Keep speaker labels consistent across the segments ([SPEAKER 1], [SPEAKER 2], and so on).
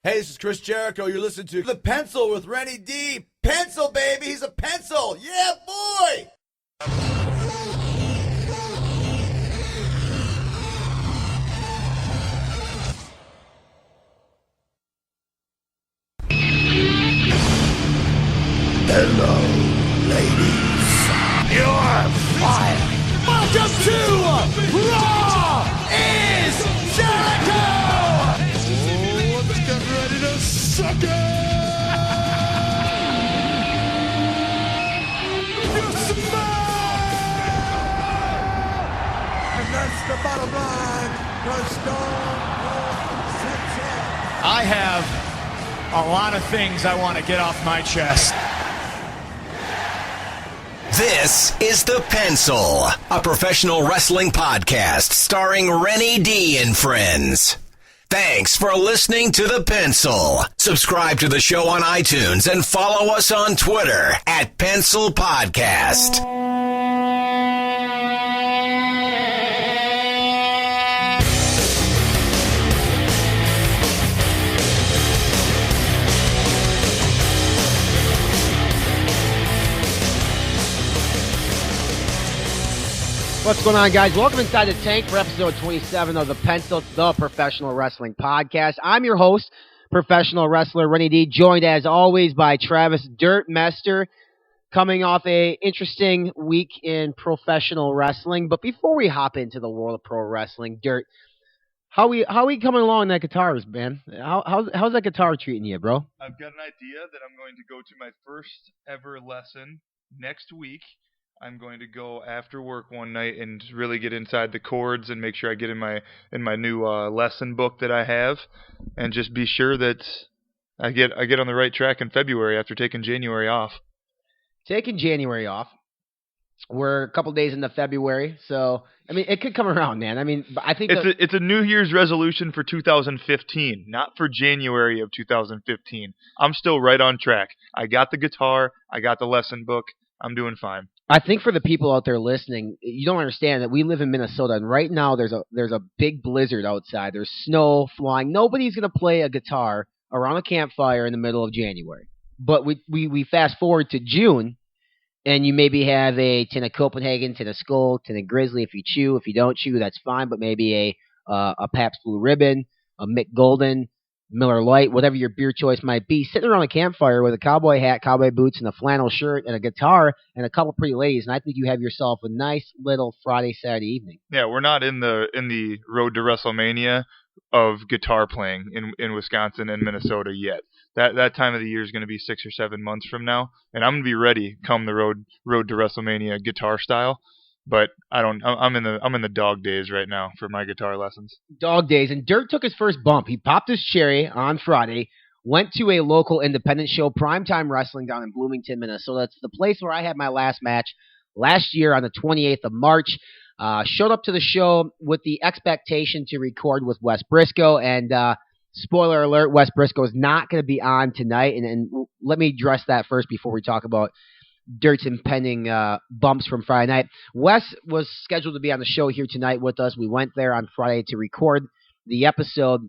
[SPEAKER 1] Hey, this is Chris Jericho. You're listening to The Pencil with Renny D. Pencil, baby. He's a pencil. Yeah, boy.
[SPEAKER 2] Hello, ladies. You're fired.
[SPEAKER 1] Welcome to Raw is Jericho.
[SPEAKER 2] Oh, let's get ready to suck it. And that's the bottom line.
[SPEAKER 3] I have a lot of things I want to get off my chest.
[SPEAKER 4] This is The Pencil, a professional wrestling podcast starring Renny D and friends. Thanks for listening to The Pencil. Subscribe to the show on iTunes and follow us on Twitter at Pencil Podcast.
[SPEAKER 5] What's going on, guys? Welcome inside the tank for episode 27 of The Pencil, the professional wrestling podcast. I'm your host, professional wrestler Renny D, joined as always by Travis Dirt Mester, coming off a interesting week in professional wrestling. But before we hop into the world of pro wrestling, Dirt, how we coming along in that guitars, man? How's that guitar treating you, bro?
[SPEAKER 6] I've got an idea that I'm going to go to my first ever lesson next week. I'm going to go after work one night and really get inside the chords and make sure I get in my new lesson book that I have, and just be sure that I get on the right track in February after taking January off.
[SPEAKER 5] Taking January off. We're a couple days into February, so I mean it could come around, man. I mean, I think
[SPEAKER 6] it's a New Year's resolution for 2015, not for January of 2015. I'm still right on track. I got the guitar, I got the lesson book. I'm doing fine.
[SPEAKER 5] I think for the people out there listening, you don't understand that we live in Minnesota, and right now there's a big blizzard outside. There's snow flying. Nobody's going to play a guitar around a campfire in the middle of January. But we fast forward to June, and you maybe have a tin of Copenhagen, tin of Skull, tin of Grizzly if you chew. If you don't chew, that's fine, but maybe a Pabst Blue Ribbon, a Mick Golden, Miller Lite, whatever your beer choice might be, sitting around a campfire with a cowboy hat, cowboy boots, and a flannel shirt, and a guitar, and a couple pretty ladies, and I think you have yourself a nice little Friday, Saturday evening.
[SPEAKER 6] Yeah, we're not in the road to WrestleMania of guitar playing in Wisconsin and Minnesota yet. That time of the year is going to be 6 or 7 months from now, and I'm going to be ready come the road to WrestleMania guitar style. But I'm in the dog days right now for my guitar lessons.
[SPEAKER 5] Dog days, and Dirt took his first bump. He popped his cherry on Friday, went to a local independent show, Primetime Wrestling, down in Bloomington, Minnesota. That's the place where I had my last match last year on the 28th of March. Showed up to the show with the expectation to record with Wes Briscoe, and spoiler alert, Wes Briscoe is not going to be on tonight. And let me address that first before we talk about Dirt's impending bumps from Friday night. Wes was scheduled to be on the show here tonight with us. We went there on Friday to record the episode.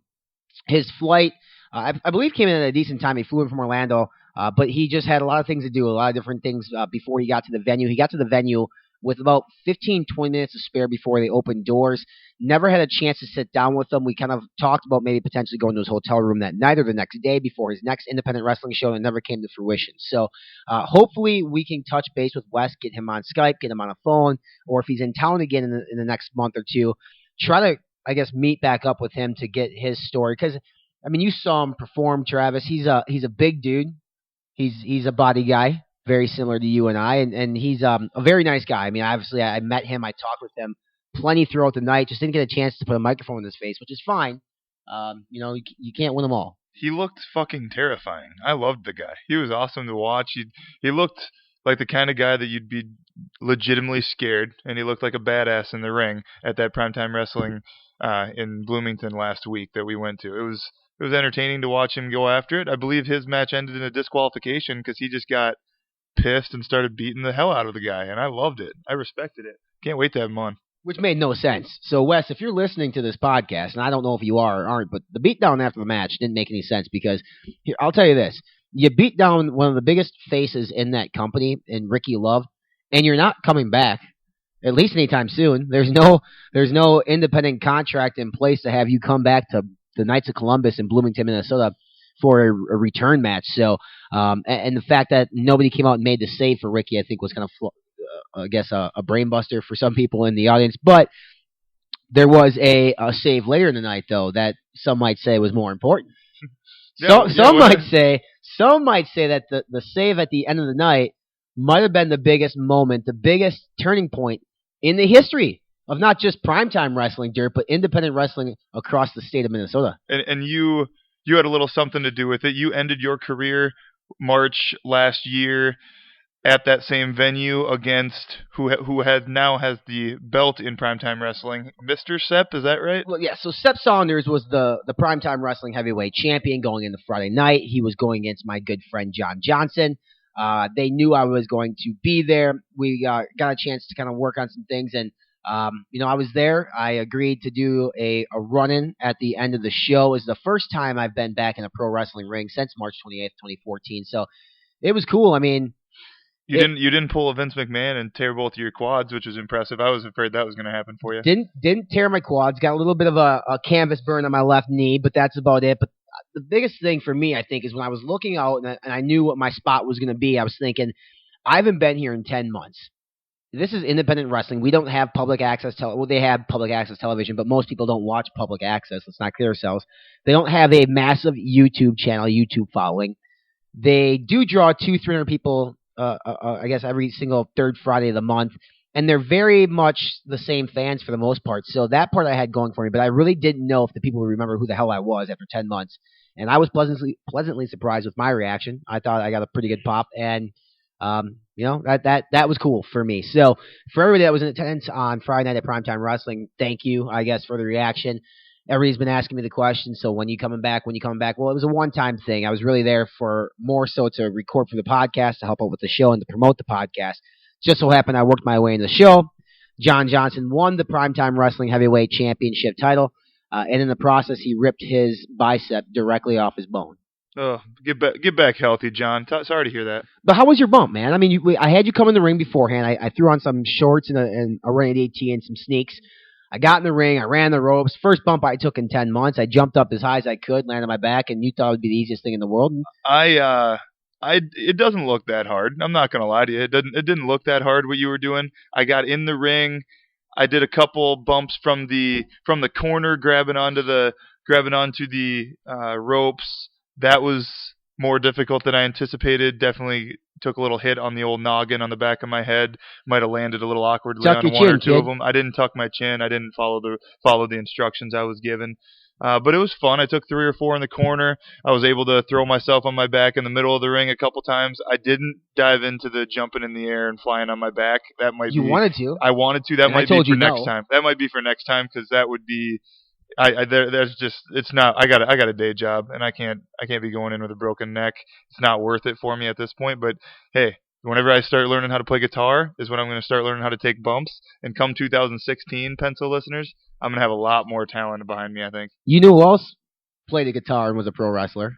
[SPEAKER 5] His flight, I believe, came in at a decent time. He flew in from Orlando, but he just had a lot of things to do, a lot of different things before he got to the venue. He got to the venue with about 15, 20 minutes to spare before they opened doors. Never had a chance to sit down with him. We kind of talked about maybe potentially going to his hotel room that night or the next day before his next independent wrestling show, and it never came to fruition. So hopefully we can touch base with Wes, get him on Skype, get him on a phone, or if he's in town again in the next month or two, try to, I guess, meet back up with him to get his story. Because, I mean, you saw him perform, Travis. He's a big dude. He's a body guy, very similar to you and I, and he's a very nice guy. I mean, obviously, I met him, I talked with him plenty throughout the night, just didn't get a chance to put a microphone in his face, which is fine. You can't win them all.
[SPEAKER 6] He looked fucking terrifying. I loved the guy. He was awesome to watch. He looked like the kind of guy that you'd be legitimately scared, and he looked like a badass in the ring at that Primetime Wrestling in Bloomington last week that we went to. It was entertaining to watch him go after it. I believe his match ended in a disqualification because he just got pissed and started beating the hell out of the guy, and I loved it. I respected it. Can't wait to have him on.
[SPEAKER 5] which made no sense. So, Wes, if you're listening to this podcast, and I don't know if you are or aren't, but the beatdown after the match didn't make any sense because here, I'll tell you this. You beat down one of the biggest faces in that company, in Ricky Love, and you're not coming back, at least anytime soon. There's no independent contract in place to have you come back to the Knights of Columbus in Bloomington, Minnesota for a return match. So, and the fact that nobody came out and made the save for Ricky, I think was kind of I guess a brain buster for some people in the audience, but there was a save later in the night, though, that some might say was more important. Some might say that the save at the end of the night might have been the biggest moment, the biggest turning point in the history of not just primetime wrestling, Dirt, but independent wrestling across the state of Minnesota.
[SPEAKER 6] And you had a little something to do with it. You ended your career March last year at that same venue against who now has the belt in primetime wrestling, Mr. Sepp, is that right?
[SPEAKER 5] Well, yeah, so Sepp Saunders was the primetime wrestling heavyweight champion going into Friday night. He was going against my good friend John Johnson. They knew I was going to be there. We got a chance to kind of work on some things, and I was there. I agreed to do a run-in at the end of the show. It's the first time I've been back in a pro wrestling ring since March 28th, 2014, so it was cool. I mean,
[SPEAKER 6] You didn't pull a Vince McMahon and tear both of your quads, which was impressive. I was afraid that was going to happen for you.
[SPEAKER 5] Didn't tear my quads. Got a little bit of a canvas burn on my left knee, but that's about it. But the biggest thing for me, I think, is when I was looking out and I knew what my spot was going to be, I was thinking, I haven't been here in 10 months. This is independent wrestling. We don't have public access. They have public access television, but most people don't watch public access. Let's not kid ourselves. They don't have a massive YouTube channel, YouTube following. They do draw 200-300 people I guess every single third Friday of the month, and they're very much the same fans for the most part. So that part I had going for me, but I really didn't know if the people would remember who the hell I was after 10 months. And I was pleasantly surprised with my reaction. I thought I got a pretty good pop, and that was cool for me. So for everybody that was in attendance on Friday night at Primetime Wrestling, thank you, I guess, for the reaction. Everybody's been asking me the question, so when you coming back? Well, it was a one-time thing. I was really there for more so to record for the podcast, to help out with the show, and to promote the podcast. Just so happened I worked my way in the show. John Johnson won the Primetime Wrestling Heavyweight Championship title, and in the process, he ripped his bicep directly off his bone.
[SPEAKER 6] Oh, get back healthy, John. Sorry to hear that.
[SPEAKER 5] But how was your bump, man? I mean, I had you come in the ring beforehand. I threw on some shorts and a Renny tee and some sneaks. I got in the ring. I ran the ropes. First bump I took in 10 months. I jumped up as high as I could, landed on my back, and you thought it would be the easiest thing in the world.
[SPEAKER 6] It doesn't look that hard. I'm not gonna lie to you. It didn't look that hard what you were doing. I got in the ring. I did a couple bumps from the corner, grabbing onto the ropes. That was more difficult than I anticipated. Definitely took a little hit on the old noggin on the back of my head. Might have landed a little awkwardly on one or two of them. I didn't tuck my chin. I didn't follow the instructions I was given. But it was fun. I took 3 or 4 in the corner. I was able to throw myself on my back in the middle of the ring a couple times. I didn't dive into the jumping in the air and flying on my back. That might be.
[SPEAKER 5] You wanted to.
[SPEAKER 6] I wanted to. That might be for next time. That might be for next time, because that would be. It's not. I got a day job, and I can't be going in with a broken neck. It's not worth it for me at this point. But hey, whenever I start learning how to play guitar is when I'm going to start learning how to take bumps. And come 2016, Pencil listeners, I'm going to have a lot more talent behind me, I think.
[SPEAKER 5] You know who else played the guitar and was a pro wrestler?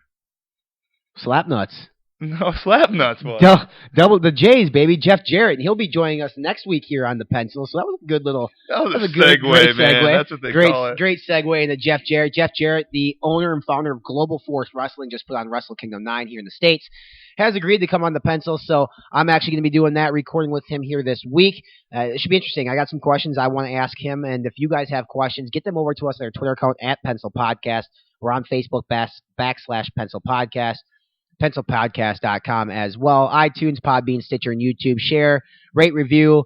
[SPEAKER 5] Slapnuts.
[SPEAKER 6] No, Slapnuts was.
[SPEAKER 5] Double the J's, baby. Jeff Jarrett. And he'll be joining us next week here on the Pencil. So that was a good little
[SPEAKER 6] great
[SPEAKER 5] segue,
[SPEAKER 6] man. That's what they call it.
[SPEAKER 5] Great segue into Jeff Jarrett. Jeff Jarrett, the owner and founder of Global Force Wrestling, just put on Wrestle Kingdom 9 here in the States, has agreed to come on the Pencil. So I'm actually going to be doing that, recording with him here this week. It should be interesting. I got some questions I want to ask him. And if you guys have questions, get them over to us on our Twitter account at Pencil Podcast. We're on Facebook /Pencil Podcast. PencilPodcast.com as well. iTunes, Podbean, Stitcher, and YouTube. Share, rate, review,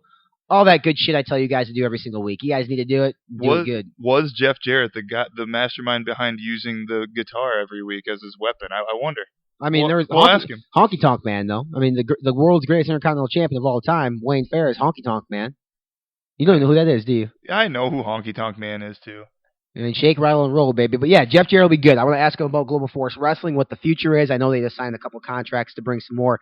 [SPEAKER 5] all that good shit I tell you guys to do every single week. You guys need to do it. Do it good.
[SPEAKER 6] Was Jeff Jarrett the mastermind behind using the guitar every week as his weapon? I wonder.
[SPEAKER 5] I mean,
[SPEAKER 6] we'll ask him.
[SPEAKER 5] Honky Tonk Man, though. I mean, the world's greatest Intercontinental Champion of all time, Wayne Ferris, Honky Tonk Man. You don't even know who that is, do you?
[SPEAKER 6] I know who Honky Tonk Man is, too.
[SPEAKER 5] I mean, shake, rattle, and roll, baby. But yeah, Jeff Jarrett will be good. I want to ask him about Global Force Wrestling, what the future is. I know they just signed a couple contracts to bring some more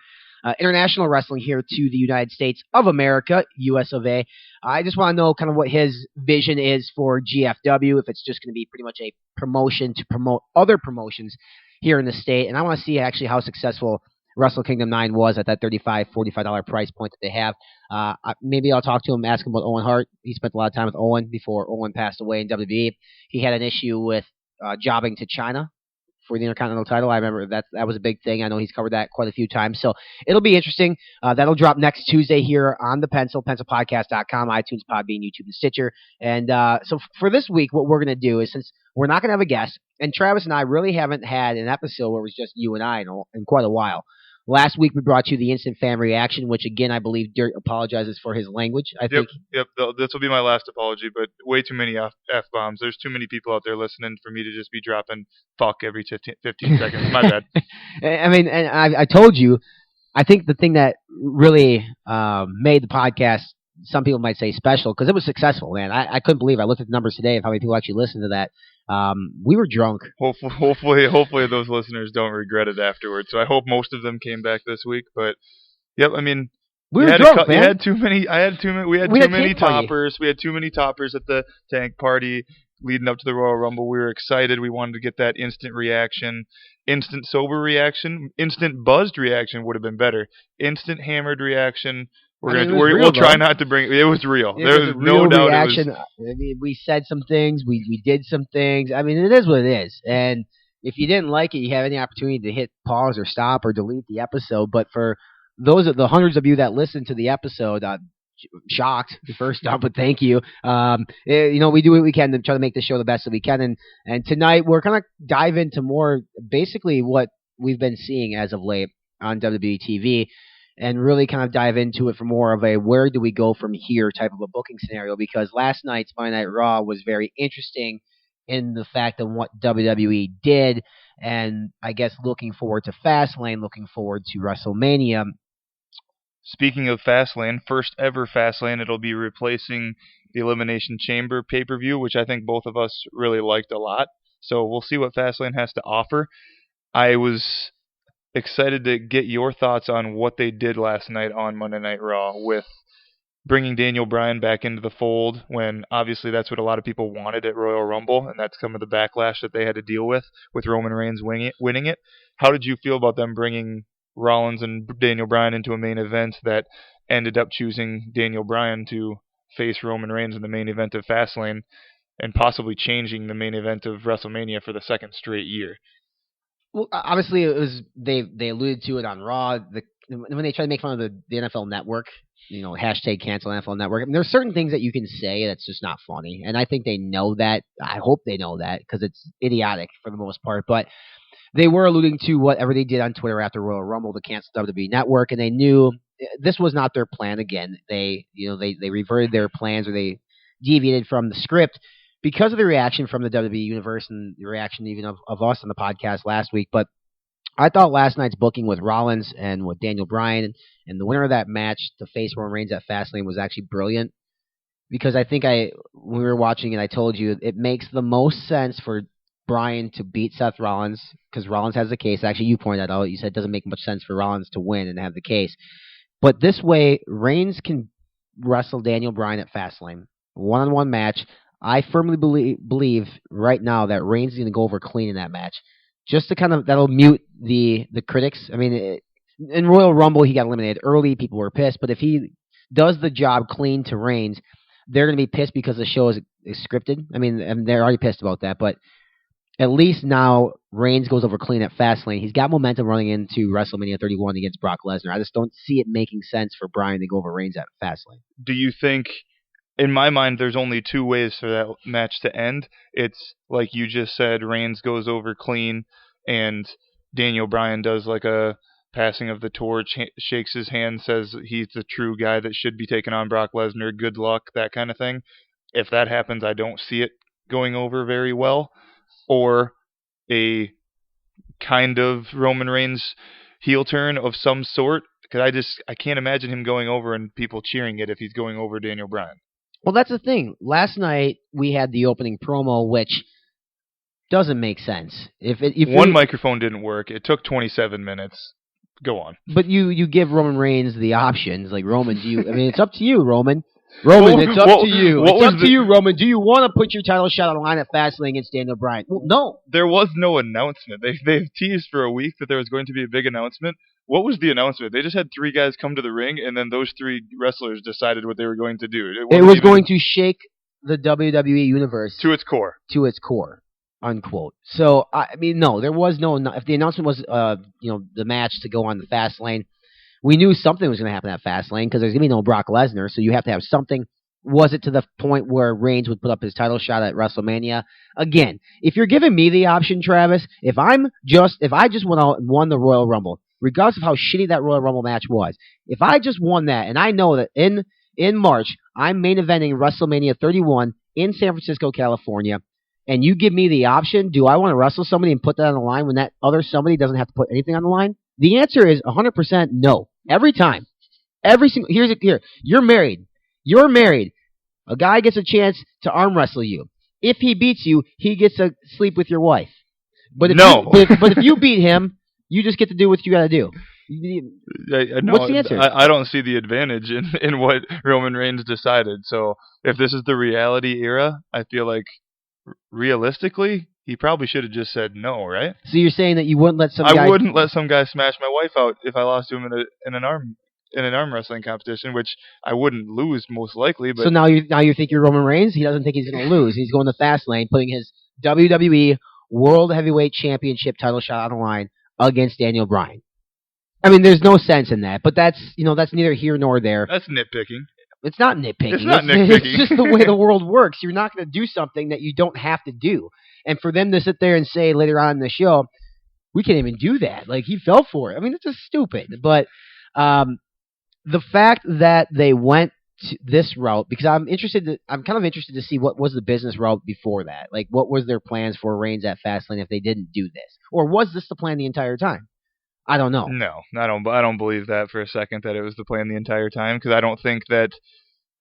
[SPEAKER 5] international wrestling here to the United States of America, US of A. I just want to know kind of what his vision is for GFW, if it's just going to be pretty much a promotion to promote other promotions here in the state. And I want to see actually how successful Wrestle Kingdom 9 was at that $35, $45 price point that they have. Maybe I'll talk to him, ask him about Owen Hart. He spent a lot of time with Owen before Owen passed away in WWE. He had an issue with jobbing to China for the Intercontinental title. I remember that was a big thing. I know he's covered that quite a few times. So it'll be interesting. That'll drop next Tuesday here on the Pencil, pencilpodcast.com, iTunes, Podbean, YouTube, and Stitcher. And so for this week, what we're going to do is, since we're not going to have a guest, and Travis and I really haven't had an episode where it was just you and I in quite a while. Last week, we brought you the instant fan reaction, which, again, I believe Dirt apologizes for his language.
[SPEAKER 6] Yep. This will be my last apology, but way too many F-bombs. There's too many people out there listening for me to just be dropping fuck every 15 seconds. My bad.
[SPEAKER 5] I mean, and I told you, I think the thing that really made the podcast, some people might say special, because it was successful, man. I couldn't believe it. I looked at the numbers today of how many people actually listened to that. We were drunk.
[SPEAKER 6] Hopefully those listeners don't regret it afterwards. So I hope most of them came back this week. But yep, I mean,
[SPEAKER 5] we were drunk, man.
[SPEAKER 6] We had too many toppers. We had too many toppers at the tank party leading up to the Royal Rumble. We were excited. We wanted to get that instant reaction, instant sober reaction, instant buzzed reaction would have been better. Instant hammered reaction. We'll try not to bring. It was real. There was no doubt.
[SPEAKER 5] Reaction. I mean, we said some things. We did some things. I mean, it is what it is. And if you didn't like it, you have any opportunity to hit pause or stop or delete the episode. But for those of the hundreds of you that listened to the episode, shocked first off, but thank you. We do what we can to try to make the show the best that we can. And tonight we're gonna dive into more basically what we've been seeing as of late on WWE TV. And really kind of dive into it for more of a where do we go from here type of a booking scenario, because last night's Monday Night Raw was very interesting in the fact of what WWE did, and I guess looking forward to Fastlane, looking forward to WrestleMania.
[SPEAKER 6] Speaking of Fastlane, first ever Fastlane, it'll be replacing the Elimination Chamber pay-per-view, which I think both of us really liked a lot. So we'll see what Fastlane has to offer. I was excited to get your thoughts on what they did last night on Monday Night Raw with bringing Daniel Bryan back into the fold, when obviously that's what a lot of people wanted at Royal Rumble, and that's some of the backlash that they had to deal with Roman Reigns winning it. How did you feel about them bringing Rollins and Daniel Bryan into a main event that ended up choosing Daniel Bryan to face Roman Reigns in the main event of Fastlane, and possibly changing the main event of WrestleMania for the second straight year?
[SPEAKER 5] Well, obviously, it was they alluded to it on Raw. When they try to make fun of the NFL Network, hashtag cancel NFL Network. I mean, there's certain things that you can say that's just not funny, and I think they know that. I hope they know that, because it's idiotic for the most part. But they were alluding to whatever they did on Twitter after Royal Rumble to cancel WWE Network, and they knew this was not their plan. Again, they reverted their plans, or they deviated from the script, because of the reaction from the WWE Universe and the reaction even of us on the podcast last week. But I thought last night's booking with Rollins and with Daniel Bryan and the winner of that match to face Roman Reigns at Fastlane was actually brilliant. Because I think when we were watching it, I told you it makes the most sense for Bryan to beat Seth Rollins, because Rollins has the case. Actually, you pointed that out. You said it doesn't make much sense for Rollins to win and have the case. But this way, Reigns can wrestle Daniel Bryan at Fastlane. One-on-one match. I firmly believe right now that Reigns is going to go over clean in that match, just to that'll mute the critics. I mean, in Royal Rumble he got eliminated early, people were pissed, but if he does the job clean to Reigns, they're going to be pissed because the show is scripted. I mean, and they're already pissed about that, but at least now Reigns goes over clean at Fastlane. He's got momentum running into WrestleMania 31 against Brock Lesnar. I just don't see it making sense for Bryan to go over Reigns at Fastlane.
[SPEAKER 6] Do you think? In my mind, there's only two ways for that match to end. It's like you just said, Reigns goes over clean, and Daniel Bryan does like a passing of the torch, shakes his hand, says he's the true guy that should be taking on Brock Lesnar, good luck, that kind of thing. If that happens, I don't see it going over very well. Or a kind of Roman Reigns heel turn of some sort, because I can't imagine him going over and people cheering it if he's going over Daniel Bryan.
[SPEAKER 5] Well, that's the thing. Last night we had the opening promo, which doesn't make sense. If
[SPEAKER 6] one microphone didn't work, it took 27 minutes. Go on.
[SPEAKER 5] But you give Roman Reigns the options. Like, Roman, it's up to you, Roman. Roman, it's up to you. It's up to you, Roman. Do you want to put your title shot on the line at Fastlane against Daniel Bryan? Well, no.
[SPEAKER 6] There was no announcement. They've teased for a week that there was going to be a big announcement. What was the announcement? They just had 3 guys come to the ring, and then those 3 wrestlers decided what they were going to do.
[SPEAKER 5] It was going to shake the WWE universe
[SPEAKER 6] to its core.
[SPEAKER 5] To its core, unquote. So, no, there was no. If the announcement was, the match to go on the Fastlane, we knew something was going to happen at Fastlane because there's going to be no Brock Lesnar, so you have to have something. Was it to the point where Reigns would put up his title shot at WrestleMania? Again, if you're giving me the option, Travis, if I just went out and won the Royal Rumble, regardless of how shitty that Royal Rumble match was, if I just won that, and I know that in March I'm main eventing WrestleMania 31 in San Francisco, California, and you give me the option, do I want to wrestle somebody and put that on the line when that other somebody doesn't have to put anything on the line? The answer is 100% no. Every time. Here. You're married. A guy gets a chance to arm wrestle you. If he beats you, he gets to sleep with your wife. But if you beat him, you just get to do what you got to do. What's the answer?
[SPEAKER 6] I don't see the advantage in what Roman Reigns decided. So if this is the reality era, I feel like realistically, he probably should have just said no, right?
[SPEAKER 5] So you're saying that you wouldn't let
[SPEAKER 6] I wouldn't let some guy smash my wife out if I lost to him in an arm wrestling competition, which I wouldn't lose most likely. But
[SPEAKER 5] so now you think you're Roman Reigns? He doesn't think he's going to lose. He's going to Fastlane, putting his WWE World Heavyweight Championship title shot on the line against Daniel Bryan. I mean, there's no sense in that, but that's neither here nor there.
[SPEAKER 6] That's nitpicking.
[SPEAKER 5] It's not nitpicking.
[SPEAKER 6] It's not nitpicking.
[SPEAKER 5] It's just the way the world works. You're not going to do something that you don't have to do. And for them to sit there and say later on in the show, we can't even do that. Like, he fell for it. I mean, it's just stupid. But the fact that they went to this route, because I'm kind of interested to see what was the business route before that. Like, what was their plans for Reigns at Fastlane if they didn't do this? Or was this the plan the entire time? I don't know.
[SPEAKER 6] No, I don't believe that for a second, that it was the plan the entire time, because I don't think that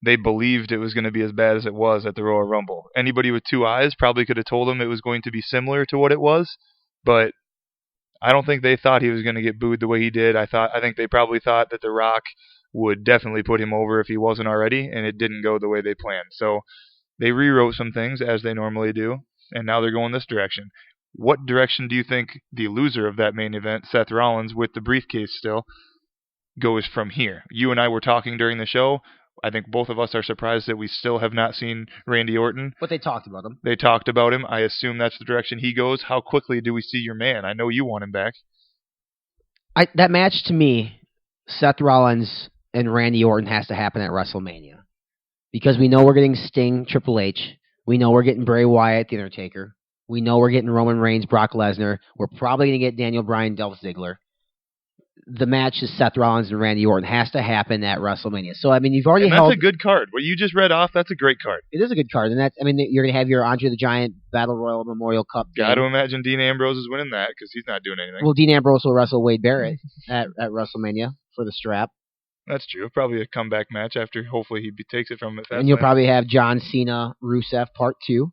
[SPEAKER 6] they believed it was going to be as bad as it was at the Royal Rumble. Anybody with 2 eyes probably could have told them it was going to be similar to what it was, but I don't think they thought he was going to get booed the way he did. I think they probably thought that The Rock would definitely put him over if he wasn't already, and it didn't go the way they planned. So they rewrote some things, as they normally do, and now they're going this direction. What direction do you think the loser of that main event, Seth Rollins, with the briefcase still, goes from here? You and I were talking during the show. I think both of us are surprised that we still have not seen Randy Orton.
[SPEAKER 5] But they talked about him.
[SPEAKER 6] They talked about him. I assume that's the direction he goes. How quickly do we see your man? I know you want him back.
[SPEAKER 5] That match, to me, Seth Rollins and Randy Orton, has to happen at WrestleMania. Because we know we're getting Sting, Triple H. We know we're getting Bray Wyatt, The Undertaker. We know we're getting Roman Reigns, Brock Lesnar. We're probably going to get Daniel Bryan, Dolph Ziggler. The match is Seth Rollins and Randy Orton has to happen at WrestleMania. So, I mean, you've already
[SPEAKER 6] held... That's a good card. What you just read off, that's a great card.
[SPEAKER 5] It is a good card. And you're going to have your Andre the Giant Battle Royal Memorial Cup game.
[SPEAKER 6] Got to imagine Dean Ambrose is winning that because he's not doing anything.
[SPEAKER 5] Well, Dean Ambrose will wrestle Wade Barrett at WrestleMania for the strap.
[SPEAKER 6] That's true. Probably a comeback match after hopefully he takes it from it.
[SPEAKER 5] And you'll probably have John Cena, Rusev Part 2.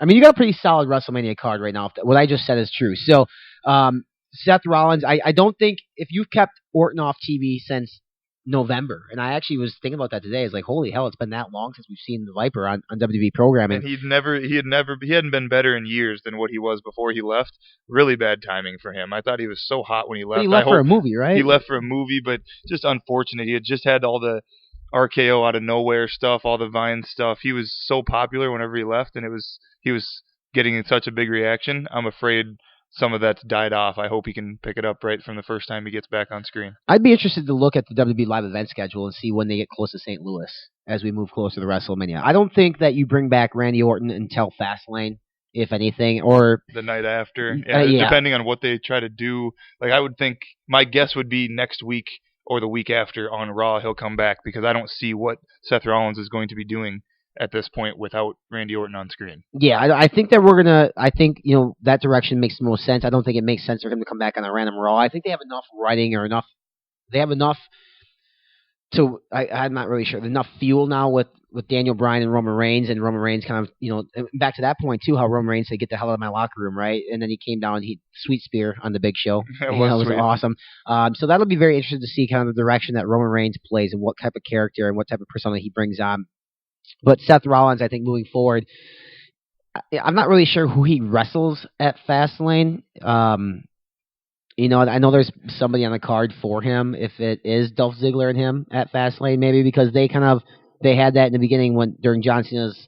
[SPEAKER 5] I mean, you got a pretty solid WrestleMania card right now. What I just said is true. So, Seth Rollins, I don't think, if you've kept Orton off TV since November, and I actually was thinking about that today, it's like, holy hell, it's been that long since we've seen the Viper on WWE programming.
[SPEAKER 6] And he hadn't been better in years than what he was before he left. Really bad timing for him. I thought he was so hot when he left.
[SPEAKER 5] But he left for a movie, right?
[SPEAKER 6] He left for a movie, but just unfortunate. He had just had all the RKO out of nowhere stuff, all the Vine stuff. He was so popular whenever he left, and he was getting such a big reaction. I'm afraid some of that's died off. I hope he can pick it up right from the first time he gets back on screen.
[SPEAKER 5] I'd be interested to look at the WWE live event schedule and see when they get close to St. Louis as we move closer to WrestleMania. I don't think that you bring back Randy Orton until Fastlane, if anything, or
[SPEAKER 6] the night after. Yeah. Depending on what they try to do. Like, I would think, my guess would be next week or the week after on Raw he'll come back, because I don't see what Seth Rollins is going to be doing at this point without Randy Orton on screen.
[SPEAKER 5] Yeah, I think that that direction makes the most sense. I don't think it makes sense for him to come back on a random Raw. I think they have enough writing or they have enough So I'm not really sure. There's enough fuel now with Daniel Bryan and Roman Reigns kind of, back to that point too, how Roman Reigns said, "Get the hell out of my locker room," right? And then he came down, he sweet spear on the Big Show.
[SPEAKER 6] It
[SPEAKER 5] Was
[SPEAKER 6] sweet.
[SPEAKER 5] awesome. So that'll be very interesting to see kind of the direction that Roman Reigns plays and what type of character and what type of persona he brings on. But Seth Rollins, I think moving forward, I'm not really sure who he wrestles at Fastlane. I know there's somebody on the card for him. If it is Dolph Ziggler and him at Fastlane, maybe because they had that in the beginning during John Cena's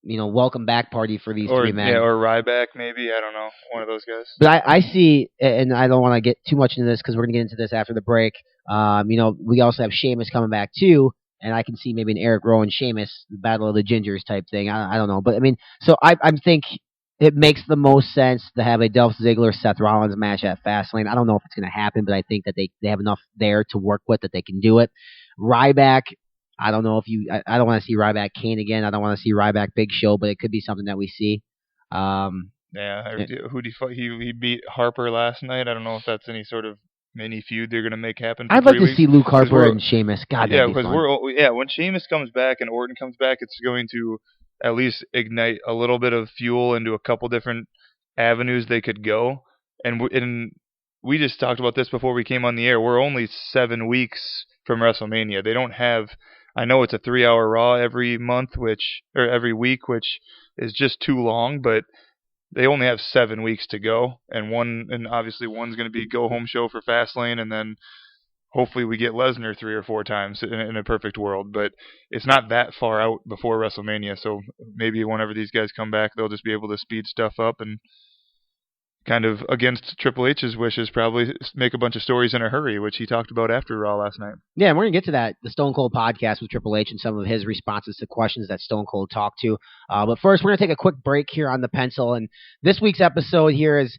[SPEAKER 5] welcome back party for these three men.
[SPEAKER 6] Yeah, or Ryback maybe. I don't know, one of those guys.
[SPEAKER 5] But I see, and I don't want to get too much into this because we're going to get into this after the break. We also have Sheamus coming back too, and I can see maybe an Eric Rowan Sheamus, the Battle of the Gingers type thing. I don't know, but I mean, so I think it makes the most sense to have a Dolph Ziggler Seth Rollins match at Fastlane. I don't know if it's going to happen, but I think that they have enough there to work with that they can do it. Ryback, I don't know if I don't want to see Ryback Kane again. I don't want to see Ryback Big Show, but it could be something that we see.
[SPEAKER 6] Who did he fight? He beat Harper last night. I don't know if that's any sort of mini feud they're going to make happen.
[SPEAKER 5] I'd like to see Luke Harper and Sheamus. God,
[SPEAKER 6] yeah, because when Sheamus comes back and Orton comes back, it's going to at least ignite a little bit of fuel into a couple different avenues they could go. And we just talked about this before we came on the air. We're only 7 weeks from WrestleMania. They don't have. I know it's a 3-hour Raw every week, which is just too long, but they only have 7 weeks to go, and obviously one's going to be go home show for Fastlane, and then hopefully we get Lesnar 3 or 4 times in a perfect world. But it's not that far out before WrestleMania, so maybe whenever these guys come back, they'll just be able to speed stuff up and kind of against Triple H's wishes, probably make a bunch of stories in a hurry, which he talked about after Raw last night.
[SPEAKER 5] Yeah, and we're going to get to that, the Stone Cold podcast with Triple H and some of his responses to questions that Stone Cold talked to. But first, we're going to take a quick break here on the pencil. And this week's episode here is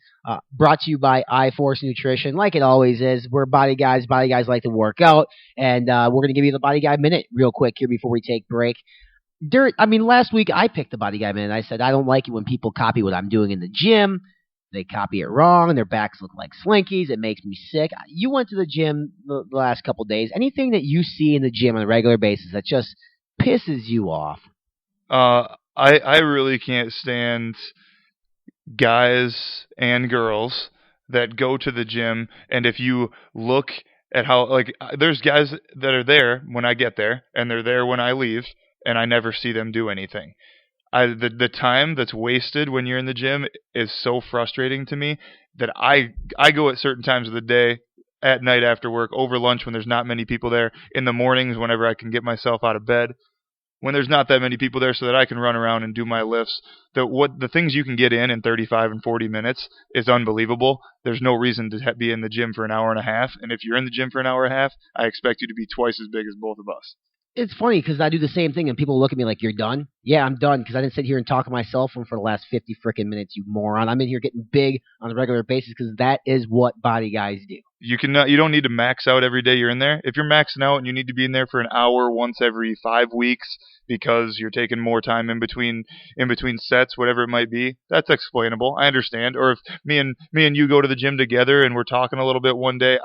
[SPEAKER 5] brought to you by iForce Nutrition. Like it always is, we're body guys. Body guys like to work out. And we're going to give you the Body Guy Minute real quick here before we take break. Last week I picked the Body Guy Minute. I said, I don't like it when people copy what I'm doing in the gym. They copy it wrong, and their backs look like slinkies. It makes me sick. You went to the gym the last couple of days. Anything that you see in the gym on a regular basis that just pisses you off?
[SPEAKER 6] I really can't stand guys and girls that go to the gym, and if you look at how, there's guys that are there when I get there, and they're there when I leave, and I never see them do anything. The time that's wasted when you're in the gym is so frustrating to me that I go at certain times of the day, at night after work, over lunch when there's not many people there, in the mornings whenever I can get myself out of bed, when there's not that many people there so that I can run around and do my lifts. The things you can get in 35 and 40 minutes is unbelievable. There's no reason to be in the gym for an hour and a half, and if you're in the gym for an hour and a half, I expect you to be twice as big as both of us.
[SPEAKER 5] It's funny because I do the same thing, and people look at me like, you're done? Yeah, I'm done because I didn't sit here and talk on my cell phone for the last 50 freaking minutes, you moron. I'm in here getting big on a regular basis because that is what body guys do. You
[SPEAKER 6] don't need to max out every day you're in there. If you're maxing out and you need to be in there for an hour once every 5 weeks because you're taking more time in between sets, whatever it might be, that's explainable. I understand. Or if me and you go to the gym together and we're talking a little bit one day,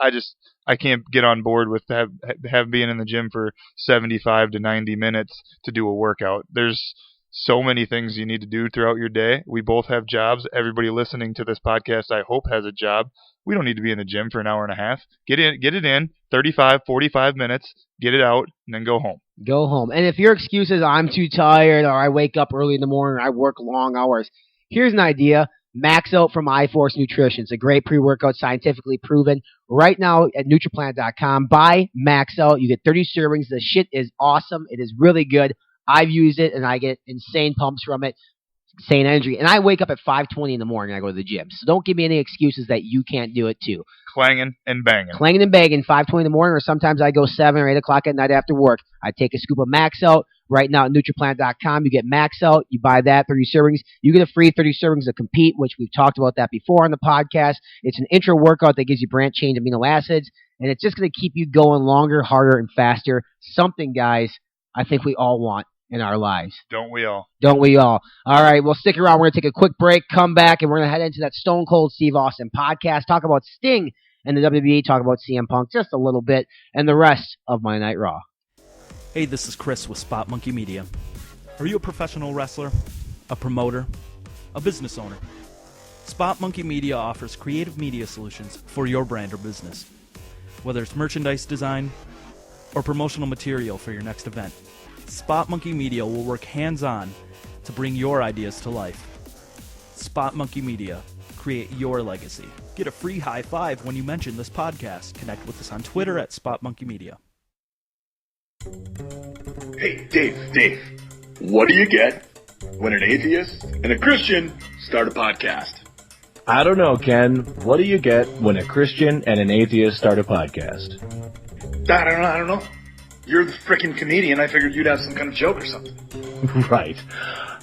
[SPEAKER 6] I can't get on board with have being in the gym for 75 to 90 minutes to do a workout. There's so many things you need to do throughout your day. We both have jobs. Everybody listening to this podcast, I hope, has a job. We don't need to be in the gym for an hour and a half. Get it in 35, 45 minutes, get it out, and then go home.
[SPEAKER 5] Go home. And if your excuse is I'm too tired, or I wake up early in the morning, or I work long hours, here's an idea. Max Out from iForce Nutrition. It's a great pre-workout, scientifically proven. Right now at NutriPlant.com, buy Max Out. You get 30 servings. The shit is awesome. It is really good. I've used it, and I get insane pumps from it, insane energy. And I wake up at 5:20 in the morning and I go to the gym. So don't give me any excuses that you can't do it too.
[SPEAKER 6] Clanging and banging.
[SPEAKER 5] 5:20 in the morning, or sometimes I go 7 or 8 o'clock at night after work. I take a scoop of Max Out. Right now at NutriPlant.com, you get Max Out. You buy that, 30 servings. You get a free 30 servings to Compete, which we've talked about that before on the podcast. It's an intro workout that gives you branch chain amino acids, and it's just going to keep you going longer, harder, and faster. Something, guys, I think we all want in our lives.
[SPEAKER 6] Don't we all?
[SPEAKER 5] Don't we all? All right, well, stick around. We're going to take a quick break, come back, and we're going to head into that Stone Cold Steve Austin podcast, talk about Sting and the WWE, talk about CM Punk just a little bit, and the rest of Monday Night Raw.
[SPEAKER 7] Hey, this is Chris with Spot Monkey Media. Are you a professional wrestler, a promoter, a business owner? Spot Monkey Media offers creative media solutions for your brand or business. Whether it's merchandise design or promotional material for your next event, Spot Monkey Media will work hands-on to bring your ideas to life. Spot Monkey Media. Create your legacy. Get a free high five when you mention this podcast. Connect with us on Twitter at Spot Monkey Media.
[SPEAKER 8] Hey, Dave, what do you get when an atheist and a Christian start a podcast?
[SPEAKER 9] I don't know, Ken. What do you get when a Christian and an atheist start a podcast?
[SPEAKER 8] I don't know. You're the frickin' comedian. I figured you'd have some kind of joke or something.
[SPEAKER 9] Right.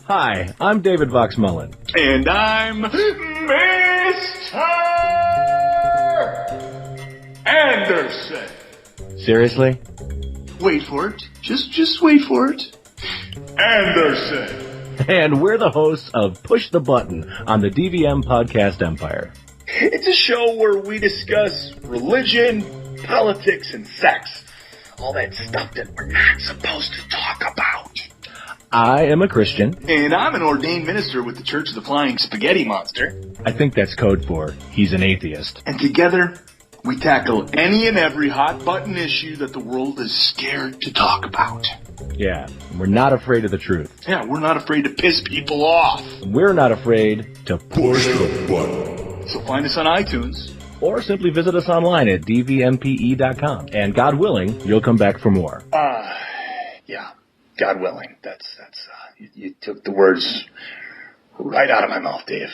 [SPEAKER 9] Hi, I'm David Vox-Mullen.
[SPEAKER 8] And I'm Mester Anderson.
[SPEAKER 9] Seriously?
[SPEAKER 8] Wait for it. Just wait for it. Anderson.
[SPEAKER 9] And we're the hosts of Push the Button on the DVM Podcast Empire.
[SPEAKER 8] It's a show where we discuss religion, politics, and sex. All that stuff that we're not supposed to talk about.
[SPEAKER 9] I am a Christian.
[SPEAKER 8] And I'm an ordained minister with the Church of the Flying Spaghetti Monster.
[SPEAKER 9] I think that's code for he's an atheist.
[SPEAKER 8] And together, we tackle any and every hot-button issue that the world is scared to talk about.
[SPEAKER 9] Yeah, we're not afraid of the truth.
[SPEAKER 8] Yeah, we're not afraid to piss people off.
[SPEAKER 9] We're not afraid to push the button.
[SPEAKER 8] So find us on iTunes.
[SPEAKER 9] Or simply visit us online at dvmpe.com. And God willing, you'll come back for more.
[SPEAKER 8] Yeah, God willing. You took the words right out of my mouth, Dave.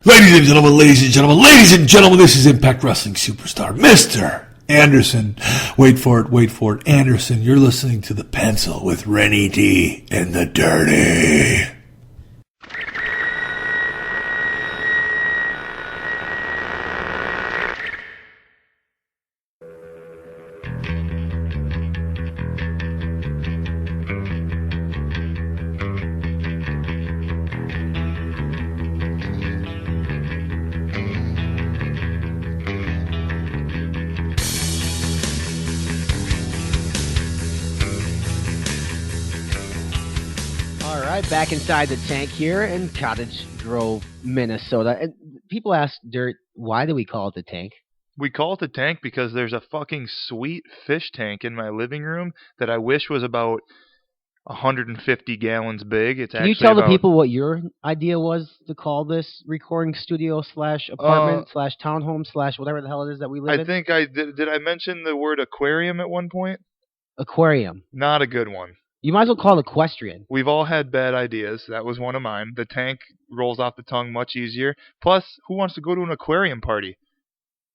[SPEAKER 2] Ladies and gentlemen, this is Impact Wrestling superstar, Mr. Anderson. Wait for it, Anderson. You're listening to The Pencil with Renny D and the Dirty.
[SPEAKER 5] Back inside the tank here in Cottage Grove, Minnesota. And people ask, Dirt, why do we call it the tank?
[SPEAKER 6] We call it the tank because there's a fucking sweet fish tank in my living room that I wish was about 150 gallons big. It's
[SPEAKER 5] Can you tell the people what your idea was to call this recording studio / apartment / townhome / whatever the hell it is that we live in?
[SPEAKER 6] I think I did I mention the word aquarium at one point?
[SPEAKER 5] Aquarium.
[SPEAKER 6] Not a good one.
[SPEAKER 5] You might as well call it equestrian.
[SPEAKER 6] We've all had bad ideas. That was one of mine. The tank rolls off the tongue much easier. Plus, who wants to go to an aquarium party?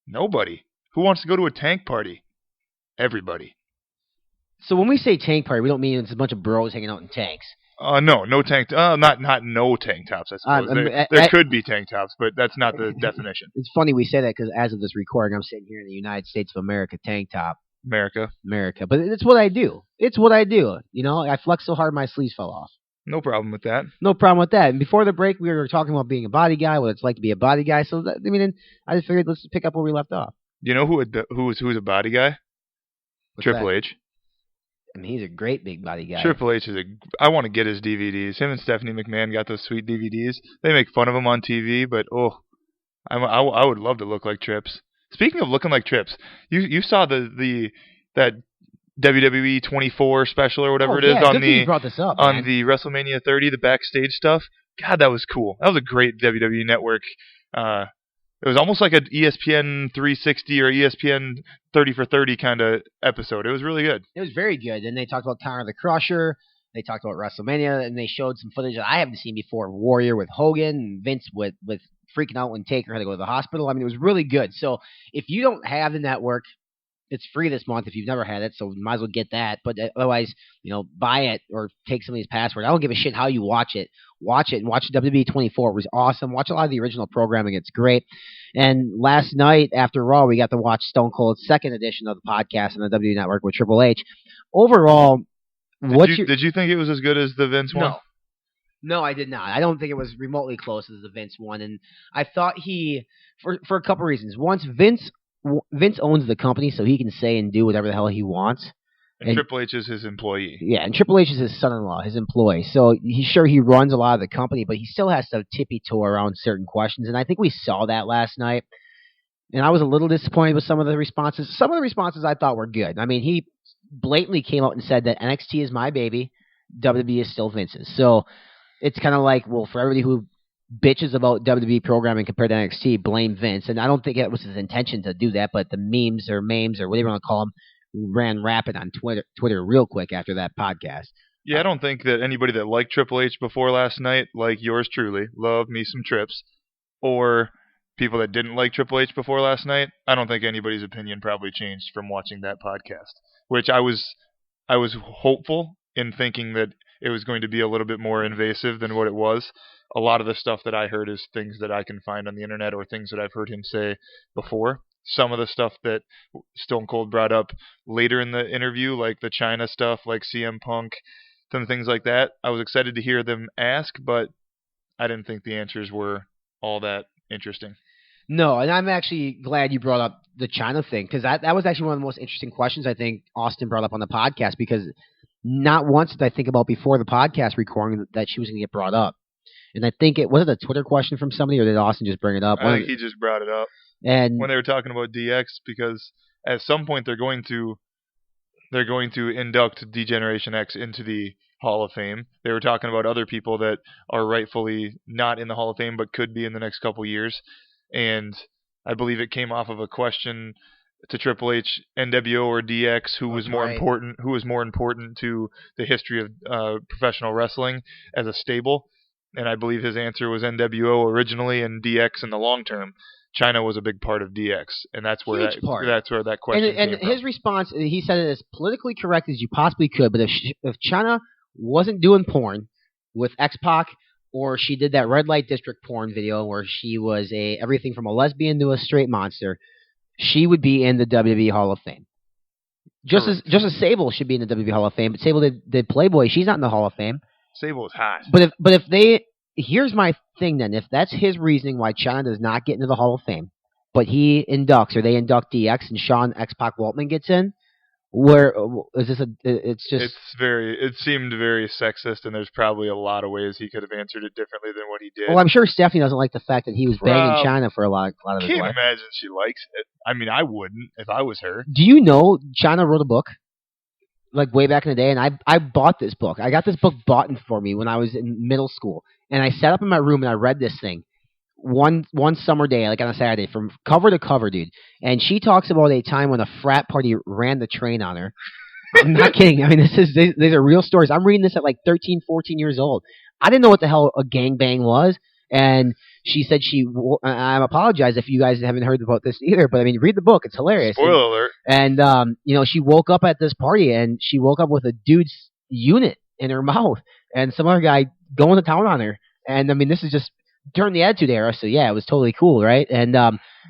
[SPEAKER 6] Nobody. Who wants to go to a tank party? Everybody.
[SPEAKER 5] So when we say tank party, we don't mean it's a bunch of bros hanging out in tanks.
[SPEAKER 6] No tank. Not no tank tops. I suppose there could be tank tops, but that's not the definition.
[SPEAKER 5] It's funny we say that because as of this recording, I'm sitting here in the United States of America tank top. America. But it's what I do. You know, I flexed so hard my sleeves fell off.
[SPEAKER 6] No problem with that.
[SPEAKER 5] And before the break, we were talking about being a body guy, what it's like to be a body guy. So, I just figured let's pick up where we left off.
[SPEAKER 6] You know who's a body guy?
[SPEAKER 5] What's
[SPEAKER 6] Triple
[SPEAKER 5] that?
[SPEAKER 6] H.
[SPEAKER 5] I mean, he's a great big body guy.
[SPEAKER 6] Triple H I want to get his DVDs. Him and Stephanie McMahon got those sweet DVDs. They make fun of him on TV, but I would love to look like Trips. Speaking of looking like Trips, you saw that WWE 24 special or whatever it is on the
[SPEAKER 5] you brought this up,
[SPEAKER 6] on the Wrestle Mania 30, the backstage stuff. God, that was cool. That was a great WWE Network. It was almost like an ESPN 360 or ESPN 30 for 30 kind of episode. It was really good.
[SPEAKER 5] It was very good. And they talked about Tyler the Crusher. They talked about WrestleMania, and they showed some footage that I haven't seen before. Warrior with Hogan, and Vince with freaking out when Taker had to go to the hospital. I mean, it was really good. So if you don't have the network, it's free this month if you've never had it, so you might as well get that. But otherwise, buy it or take somebody's password. I don't give a shit how you watch it. Watch it and watch WWE 24. It was awesome. Watch a lot of the original programming. It's great. And last night after Raw, we got to watch Stone Cold's second edition of the podcast on the WWE Network with Triple H. Overall,
[SPEAKER 6] did you think it was as good as the Vince one?
[SPEAKER 5] No, I did not. I don't think it was remotely close as the Vince one. And I thought for a couple reasons. Once, Vince owns the company, so he can say and do whatever the hell he wants.
[SPEAKER 6] And Triple H is his employee.
[SPEAKER 5] Yeah, and Triple H is his son-in-law, his employee. So he's sure he runs a lot of the company, but he still has to tippy-toe around certain questions. And I think we saw that last night. And I was a little disappointed with some of the responses. Some of the responses I thought were good. I mean, he blatantly came out and said that NXT is my baby, WWE is still Vince's. So it's kind of like, well, for everybody who bitches about WWE programming compared to NXT, blame Vince. And I don't think it was his intention to do that, but the memes or whatever you want to call them ran rapid on Twitter real quick after that podcast.
[SPEAKER 6] Yeah, I don't think that anybody that liked Triple H before last night, like yours truly, love me some Trips, or people that didn't like Triple H before last night, I don't think anybody's opinion probably changed from watching that podcast, which I was hopeful in thinking that it was going to be a little bit more invasive than what it was. A lot of the stuff that I heard is things that I can find on the internet or things that I've heard him say before. Some of the stuff that Stone Cold brought up later in the interview, like the China stuff, like CM Punk, some things like that, I was excited to hear them ask, but I didn't think the answers were all that interesting.
[SPEAKER 5] No, and I'm actually glad you brought up the China thing, because that was actually one of the most interesting questions I think Austin brought up on the podcast, because not once did I think about before the podcast recording that she was going to get brought up. And I think was it a Twitter question from somebody, or did Austin just bring it up?
[SPEAKER 6] I think he just brought it up. And when they were talking about DX, because at some point they're going to induct D-Generation X into the Hall of Fame. They were talking about other people that are rightfully not in the Hall of Fame but could be in the next couple years. And I believe it came off of a question to Triple H, NWO or DX, who was more important to the history of professional wrestling as a stable. And I believe his answer was NWO originally and DX in the long term. China was a big part of DX, and that's where that question came from.
[SPEAKER 5] And his response, he said it as politically correct as you possibly could, but if China wasn't doing porn with X-Pac, or she did that Red Light District porn video where she was everything from a lesbian to a straight monster, she would be in the WWE Hall of Fame. Just as Sable should be in the WWE Hall of Fame, but Sable did Playboy. She's not in the Hall of Fame.
[SPEAKER 6] Sable is hot.
[SPEAKER 5] But if here's my thing then. If that's his reasoning why China does not get into the Hall of Fame, but he inducts, or they induct DX and Shawn X-Pac Waltman gets in, where is this
[SPEAKER 6] it seemed very sexist, and there's probably a lot of ways he could have answered it differently than what he did.
[SPEAKER 5] Well, I'm sure Stephanie doesn't like the fact that he was banging China for a lot of his life.
[SPEAKER 6] Can't imagine she likes it. I mean, I wouldn't if I was her.
[SPEAKER 5] Do you know China wrote a book? Like way back in the day, and I bought this book. I got this book bought for me when I was in middle school, and I sat up in my room and I read this thing one summer day, like on a Saturday, from cover to cover, dude. And she talks about a time when a frat party ran the train on her. I'm not kidding. I mean, these are real stories. I'm reading this at like 13, 14 years old. I didn't know what the hell a gangbang was, and she said I apologize if you guys haven't heard about this either, but I mean, read the book. It's hilarious.
[SPEAKER 6] Spoiler alert.
[SPEAKER 5] And, she woke up at this party, and she woke up with a dude's unit in her mouth, and some other guy going to town on her. And, I mean, this is just during the Attitude Era, so yeah, it was totally cool, right? And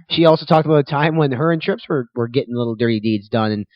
[SPEAKER 5] she also talked about a time when her and Trips were getting little dirty deeds done, and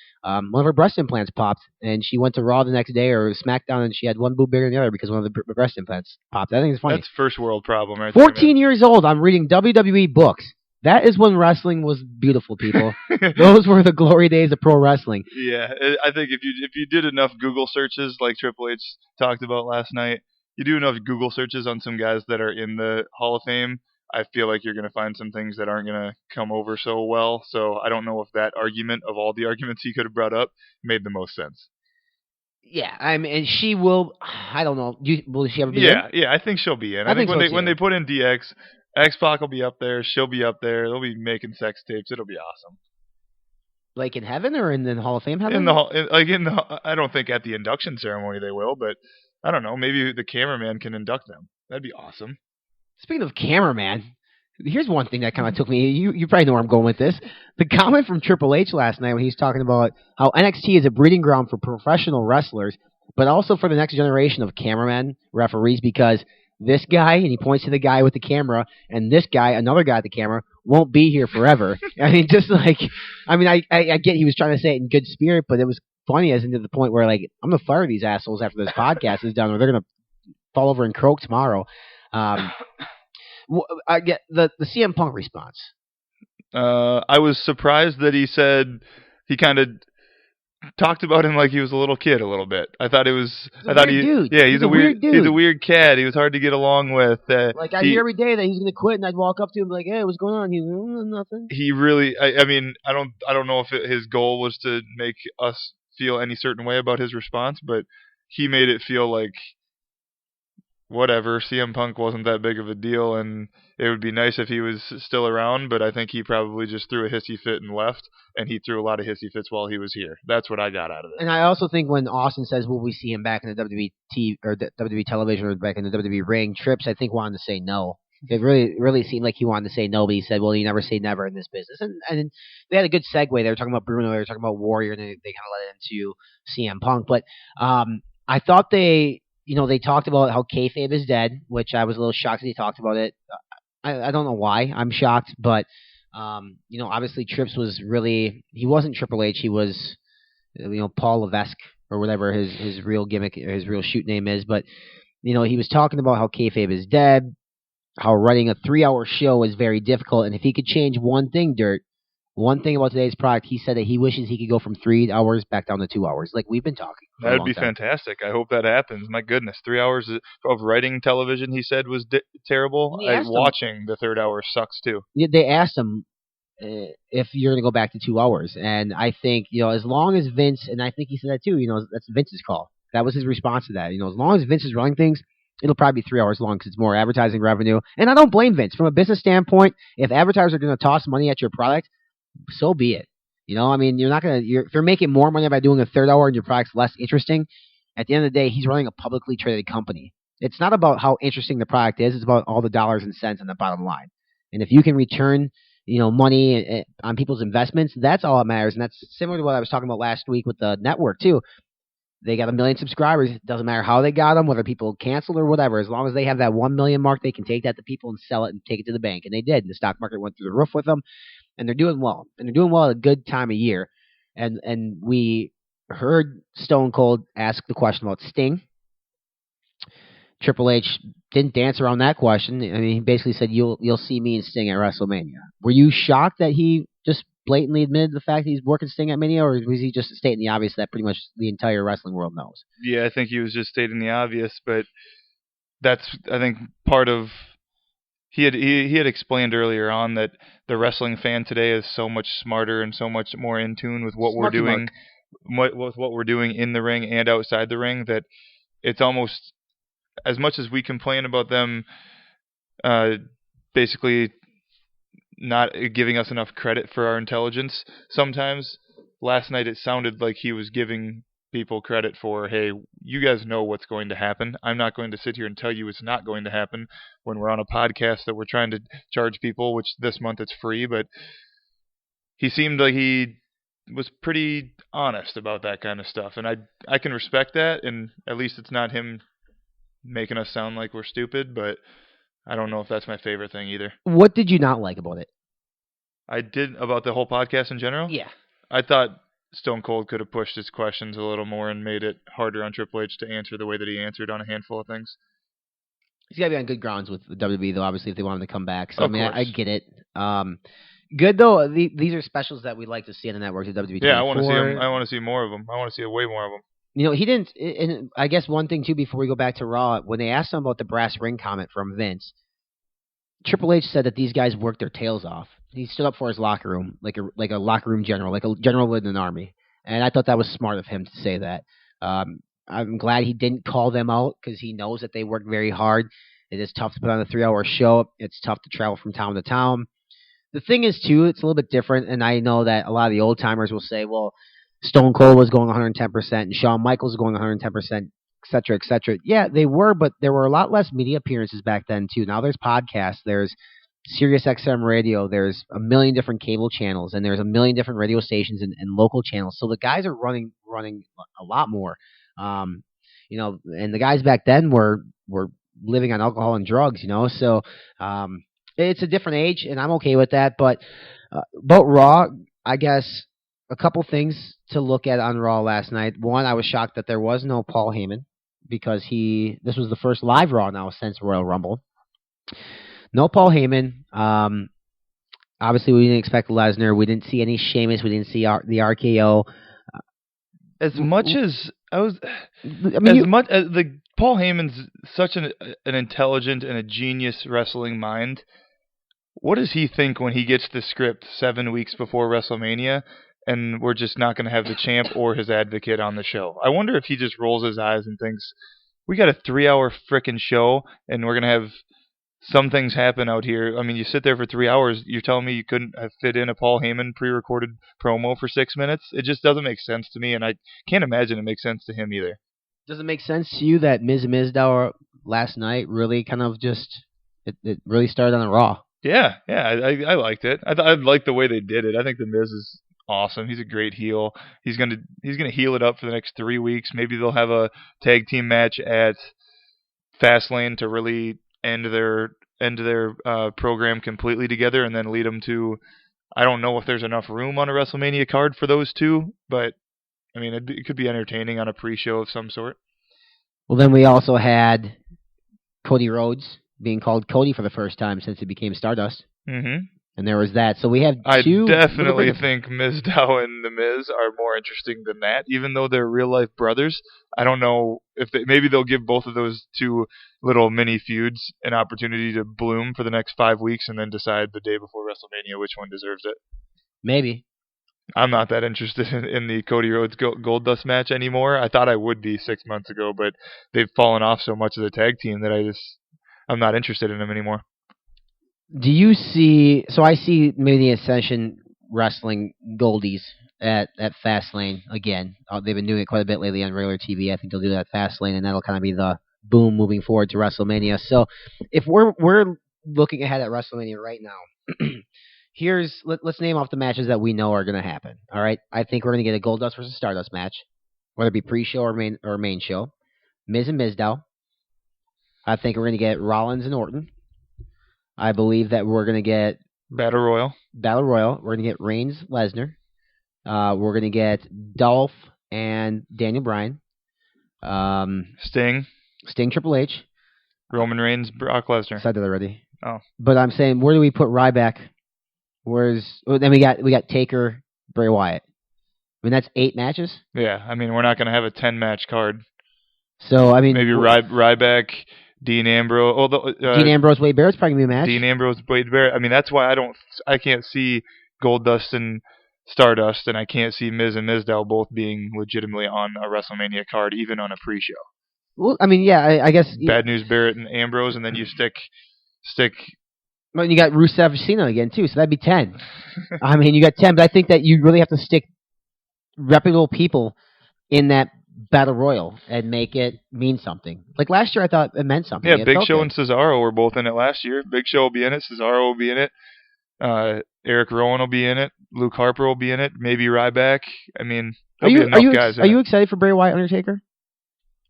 [SPEAKER 5] one of her breast implants popped, and she went to Raw the next day, or SmackDown, and she had one boob bigger than the other because one of the breast implants popped. I think it's funny.
[SPEAKER 6] That's first world problem, right?
[SPEAKER 5] 14 years old, I'm reading WWE books. That is when wrestling was beautiful, people. Those were the glory days of pro wrestling.
[SPEAKER 6] Yeah, I think if you did enough Google searches, like Triple H talked about last night, you do enough Google searches on some guys that are in the Hall of Fame, I feel like you're going to find some things that aren't going to come over so well. So I don't know if that argument, of all the arguments he could have brought up, made the most sense.
[SPEAKER 5] Yeah, I mean, and she will. I don't know. Will she ever be in?
[SPEAKER 6] Yeah, I think she'll be in. I think when they put in DX, X-Pac will be up there. She'll be up there. They'll be making sex tapes. It'll be awesome.
[SPEAKER 5] Like in heaven or in the Hall of Fame heaven?
[SPEAKER 6] I don't think at the induction ceremony they will, but I don't know. Maybe the cameraman can induct them. That'd be awesome.
[SPEAKER 5] Speaking of cameraman, here's one thing that kind of took me. You probably know where I'm going with this. The comment from Triple H last night when he's talking about how NXT is a breeding ground for professional wrestlers, but also for the next generation of cameramen, referees, because this guy, and he points to the guy with the camera, and this guy, another guy at the camera, won't be here forever. I mean, I get he was trying to say it in good spirit, but it was funny as into the point where, like, I'm going to fire these assholes after this podcast is done, or they're going to fall over and croak tomorrow. I get the CM Punk response.
[SPEAKER 6] I was surprised that he said he kind of talked about him like he was a little kid a little bit. I thought it was.
[SPEAKER 5] He's a weird dude.
[SPEAKER 6] Yeah,
[SPEAKER 5] He's a weird dude.
[SPEAKER 6] He's a weird cat. He was hard to get along with.
[SPEAKER 5] Like I hear every day that he's gonna quit, and I'd walk up to him like, "Hey, what's going on?" He's nothing.
[SPEAKER 6] He really. I mean, I don't know if his goal was to make us feel any certain way about his response, but he made it feel like whatever. CM Punk wasn't that big of a deal, and it would be nice if he was still around, but I think he probably just threw a hissy fit and left, and he threw a lot of hissy fits while he was here. That's what I got out of it.
[SPEAKER 5] And I also think when Austin says, will we see him back in the WWE or the WWE television or back in the WWE ring, Trips, I think, wanted to say no. It really seemed like he wanted to say no, but he said, well, you never say never in this business. And they had a good segue. They were talking about Bruno, they were talking about Warrior, and they kind of led it into CM Punk. But I thought they talked about how kayfabe is dead, which I was a little shocked that he talked about it. I don't know why I'm shocked, but obviously Trips was he wasn't Triple H. He was, Paul Levesque or whatever his real gimmick, or his real shoot name is. But, he was talking about how kayfabe is dead, how running a 3-hour show is very difficult. And if he could change one thing about today's product, he said that he wishes he could go from 3 hours back down to 2 hours, like we've been talking.
[SPEAKER 6] That would be fantastic. I hope that happens. My goodness, 3 hours of writing television, he said, was terrible. Watching the third hour sucks too.
[SPEAKER 5] They asked him if you're going to go back to 2 hours, and I think as long as Vince, and I think he said that too. That's Vince's call. That was his response to that. As long as Vince is running things, it'll probably be 3 hours long because it's more advertising revenue. And I don't blame Vince from a business standpoint. If advertisers are going to toss money at your product, so be it. I mean, if you're making more money by doing a third hour and your product's less interesting, at the end of the day, he's running a publicly traded company. It's not about how interesting the product is. It's about all the dollars and cents on the bottom line. And if you can return, money on people's investments, that's all that matters. And that's similar to what I was talking about last week with the network too. They got 1 million subscribers. It doesn't matter how they got them, whether people canceled or whatever. As long as they have that 1 million mark, they can take that to people and sell it and take it to the bank. And they did. The stock market went through the roof with them. And they're doing well. And they're doing well at a good time of year. And we heard Stone Cold ask the question about Sting. Triple H didn't dance around that question. I mean, he basically said, you'll see me and Sting at Wrestle Mania. Were you shocked that he just blatantly admitted the fact that he's working Sting at Mania, or was he just stating the obvious that pretty much the entire wrestling world knows?
[SPEAKER 6] Yeah, I think he was just stating the obvious, but that's, I think, part of... He had explained earlier on that the wrestling fan today is so much smarter and so much more in tune with what we're doing, with what we're doing in the ring and outside the ring, that it's almost, as much as we complain about them basically not giving us enough credit for our intelligence, sometimes last night it sounded like he was giving people credit for, hey, you guys know what's going to happen. I'm not going to sit here and tell you it's not going to happen when we're on a podcast that we're trying to charge people, which this month it's free, but he seemed like he was pretty honest about that kind of stuff, and I can respect that, and at least it's not him making us sound like we're stupid, but I don't know if that's my favorite thing either.
[SPEAKER 5] What did you not like about it?
[SPEAKER 6] I did about the whole podcast in general?
[SPEAKER 5] Yeah.
[SPEAKER 6] I thought Stone Cold could have pushed his questions a little more and made it harder on Triple H to answer the way that he answered on a handful of things.
[SPEAKER 5] He's got to be on good grounds with the WWE, though, obviously, if they want him to come back. So, I get it. Good, though. These are specials that we'd like to see on the network, the WWE.
[SPEAKER 6] Yeah, I want to see them. I want to see more of them. I want to see way more of them.
[SPEAKER 5] He didn't, and I guess one thing, too, before we go back to Raw, when they asked him about the brass ring comment from Vince, Triple H said that these guys worked their tails off. He stood up for his locker room, like a locker room general, like a general would in an army. And I thought that was smart of him to say that. I'm glad he didn't call them out because he knows that they work very hard. It is tough to put on a 3-hour show. It's tough to travel from town to town. The thing is, too, it's a little bit different, and I know that a lot of the old-timers will say, well, Stone Cold was going 110%, and Shawn Michaels was going 110%, et cetera, et cetera. Yeah, they were, but there were a lot less media appearances back then, too. Now there's podcasts, there's Sirius XM radio, there's a million different cable channels, and there's a million different radio stations and local channels. So the guys are running a lot more. And the guys back then were living on alcohol and drugs, So it's a different age, and I'm okay with that. But about Raw, I guess a couple things to look at on Raw last night. One, I was shocked that there was no Paul Heyman because this was the first live Raw now since Royal Rumble. No Paul Heyman. Obviously, we didn't expect Lesnar. We didn't see any Sheamus. We didn't see the RKO.
[SPEAKER 6] as much as I was,
[SPEAKER 5] I mean,
[SPEAKER 6] Paul Heyman's such an intelligent and a genius wrestling mind. What does he think when he gets the script 7 weeks before WrestleMania, and we're just not going to have the champ or his advocate on the show? I wonder if he just rolls his eyes and thinks, we got a 3-hour frickin' show, and we're going to have some things happen out here. I mean, you sit there for 3 hours, you're telling me you couldn't have fit in a Paul Heyman pre-recorded promo for 6 minutes? It just doesn't make sense to me, and I can't imagine it makes sense to him either.
[SPEAKER 5] does it make sense to you that Miz and Mizdow last night really kind of just it really started on the Raw?
[SPEAKER 6] Yeah, I liked it. I liked the way they did it. I think the Miz is awesome. He's a great heel. He's gonna heal it up for the next 3 weeks. Maybe they'll have a tag team match at Fastlane to really end their program completely together, and then lead them to. I don't know if there's enough room on a WrestleMania card for those two, but I mean it could be entertaining on a pre-show of some sort.
[SPEAKER 5] Well, then we also had Cody Rhodes being called Cody for the first time since he became Stardust.
[SPEAKER 6] Mm-hmm.
[SPEAKER 5] And there was that. So we have two.
[SPEAKER 6] I definitely think Mizdow and The Miz are more interesting than that, even though they're real-life brothers. I don't know if maybe they'll give both of those two little mini feuds an opportunity to bloom for the next 5 weeks and then decide the day before WrestleMania which one deserves it.
[SPEAKER 5] Maybe.
[SPEAKER 6] I'm not that interested in the Cody Rhodes Goldust match anymore. I thought I would be 6 months ago, but they've fallen off so much as a tag team that I'm not interested in them anymore.
[SPEAKER 5] Do you see? So I see maybe the Ascension Wrestling Goldies at Fastlane again. They've been doing it quite a bit lately on regular TV. I think they'll do that at Fastlane, and that'll kind of be the boom moving forward to WrestleMania. So if we're looking ahead at WrestleMania right now, let's name off the matches that we know are going to happen. All right, I think we're going to get a Goldust versus Stardust match, whether it be pre-show or main show. Miz and Mizdow. I think we're going to get Rollins and Orton. I believe that we're going to get
[SPEAKER 6] Battle Royal.
[SPEAKER 5] We're going to get Reigns, Lesnar. We're going to get Dolph and Daniel Bryan.
[SPEAKER 6] Sting,
[SPEAKER 5] Triple H.
[SPEAKER 6] Roman Reigns, Brock Lesnar.
[SPEAKER 5] Said that already.
[SPEAKER 6] Oh.
[SPEAKER 5] But I'm saying, where do we put Ryback? Then we got Taker, Bray Wyatt. I mean, that's 8 matches.
[SPEAKER 6] Yeah, I mean, we're not going to have a 10-match card.
[SPEAKER 5] So I mean,
[SPEAKER 6] maybe Ryback, Dean Ambrose. Although
[SPEAKER 5] Dean Ambrose, Wade Barrett's probably gonna be a match.
[SPEAKER 6] Dean Ambrose, Wade Barrett. I mean, that's why I can't see Goldust and Stardust, and I can't see Miz and Mizdow both being legitimately on a WrestleMania card, even on a pre-show.
[SPEAKER 5] Well, I mean, yeah, I guess
[SPEAKER 6] Bad News Barrett and Ambrose, and then you stick.
[SPEAKER 5] Well, you got Rusev Cena again too, so that'd be 10. I mean, you got 10, but I think that you really have to stick reputable people in that Battle Royal and make it mean something. Like last year, I thought it meant something.
[SPEAKER 6] Yeah, Big Show and Cesaro were both in it last year. Big Show will be in it. Cesaro will be in it. Eric Rowan will be in it. Luke Harper will be in it. Maybe Ryback. I mean,
[SPEAKER 5] are you excited for Bray Wyatt Undertaker?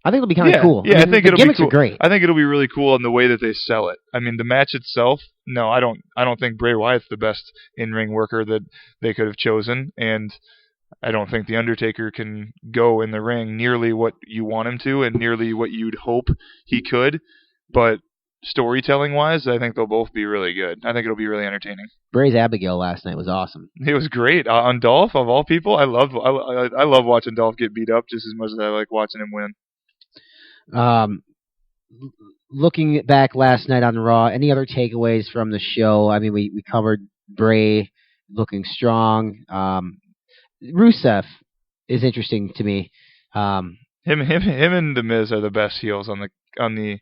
[SPEAKER 5] I think it'll be kind of cool.
[SPEAKER 6] Yeah, I think
[SPEAKER 5] the
[SPEAKER 6] it'll
[SPEAKER 5] gimmicks
[SPEAKER 6] be cool.
[SPEAKER 5] are great.
[SPEAKER 6] I think it'll be really cool in the way that they sell it. I mean, the match itself, no, I don't think Bray Wyatt's the best in-ring worker that they could have chosen, and I don't think The Undertaker can go in the ring nearly what you want him to and nearly what you'd hope he could, but storytelling-wise, I think they'll both be really good. I think it'll be really entertaining.
[SPEAKER 5] Bray's Abigail last night was awesome.
[SPEAKER 6] It was great. On Dolph, of all people, I love watching Dolph get beat up just as much as I like watching him win.
[SPEAKER 5] Looking back last night on Raw, any other takeaways from the show? I mean, we covered Bray looking strong. Rusev is interesting to me.
[SPEAKER 6] Him and The Miz are the best heels on the